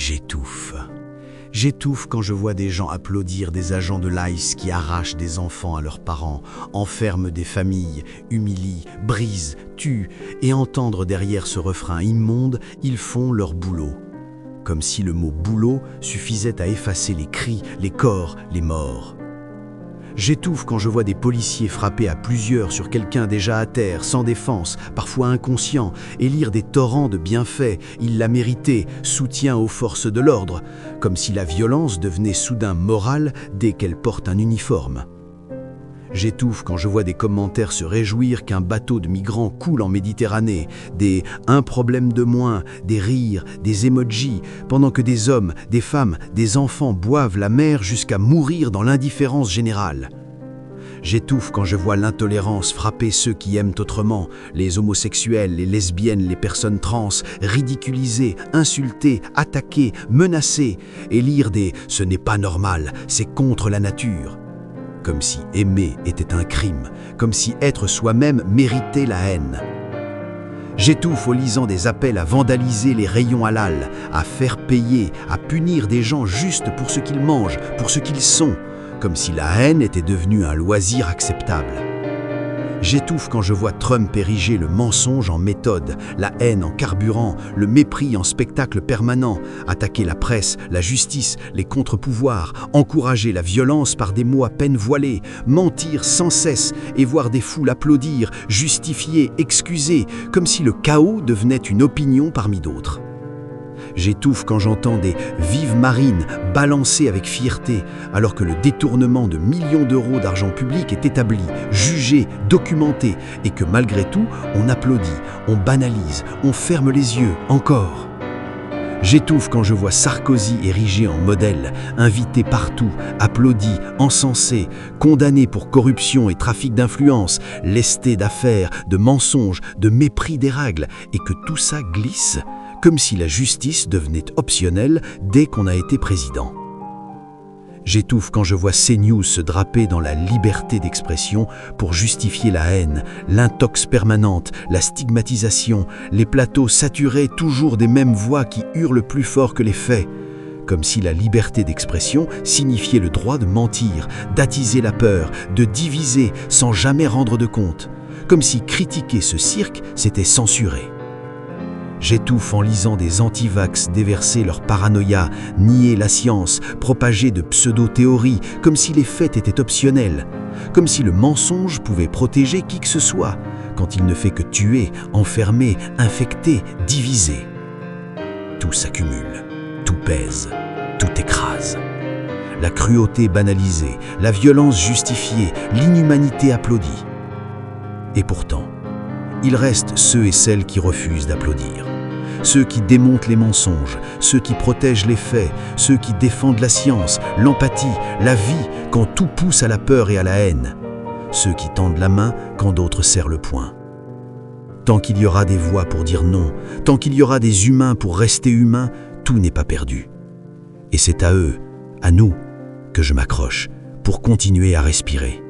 J'étouffe. J'étouffe quand je vois des gens applaudir des agents de l'ICE qui arrachent des enfants à leurs parents, enferment des familles, humilient, brisent, tuent, et entendre derrière ce refrain immonde « ils font leur boulot ». Comme si le mot « boulot » suffisait à effacer les cris, les corps, les morts. J'étouffe quand je vois des policiers frapper à plusieurs sur quelqu'un déjà à terre, sans défense, parfois inconscient, et lire des torrents de bienfaits, il l'a mérité, soutien aux forces de l'ordre, comme si la violence devenait soudain morale dès qu'elle porte un uniforme. J'étouffe quand je vois des commentaires se réjouir qu'un bateau de migrants coule en Méditerranée, des « un problème de moins », des rires, des emojis, pendant que des hommes, des femmes, des enfants boivent la mer jusqu'à mourir dans l'indifférence générale. J'étouffe quand je vois l'intolérance frapper ceux qui aiment autrement, les homosexuels, les lesbiennes, les personnes trans, ridiculisés, insultés, attaqués, menacés, et lire des « ce n'est pas normal, c'est contre la nature ». Comme si aimer était un crime, comme si être soi-même méritait la haine. J'étouffe en lisant des appels à vandaliser les rayons halal, à faire payer, à punir des gens juste pour ce qu'ils mangent, pour ce qu'ils sont, comme si la haine était devenue un loisir acceptable. J'étouffe quand je vois Trump ériger le mensonge en méthode, la haine en carburant, le mépris en spectacle permanent, attaquer la presse, la justice, les contre-pouvoirs, encourager la violence par des mots à peine voilés, mentir sans cesse et voir des foules applaudir, justifier, excuser, comme si le chaos devenait une opinion parmi d'autres. J'étouffe quand j'entends des « vives marines » balancées avec fierté, alors que le détournement de millions d'euros d'argent public est établi, jugé, documenté, et que malgré tout, on applaudit, on banalise, on ferme les yeux, encore. J'étouffe quand je vois Sarkozy érigé en modèle, invité partout, applaudi, encensé, condamné pour corruption et trafic d'influence, lesté d'affaires, de mensonges, de mépris des règles, et que tout ça glisse, comme si la justice devenait optionnelle dès qu'on a été président. J'étouffe quand je vois CNews se draper dans la liberté d'expression pour justifier la haine, l'intox permanente, la stigmatisation, les plateaux saturés toujours des mêmes voix qui hurlent plus fort que les faits, comme si la liberté d'expression signifiait le droit de mentir, d'attiser la peur, de diviser sans jamais rendre de compte, comme si critiquer ce cirque, c'était censurer. J'étouffe en lisant des antivax déverser leur paranoïa, nier la science, propager de pseudo-théories, comme si les faits étaient optionnels, comme si le mensonge pouvait protéger qui que ce soit, quand il ne fait que tuer, enfermer, infecter, diviser. Tout s'accumule, tout pèse, tout écrase. La cruauté banalisée, la violence justifiée, l'inhumanité applaudie. Et pourtant, il reste ceux et celles qui refusent d'applaudir. Ceux qui démontent les mensonges, ceux qui protègent les faits, ceux qui défendent la science, l'empathie, la vie quand tout pousse à la peur et à la haine. Ceux qui tendent la main quand d'autres serrent le poing. Tant qu'il y aura des voix pour dire non, tant qu'il y aura des humains pour rester humains, tout n'est pas perdu. Et c'est à eux, à nous, que je m'accroche pour continuer à respirer.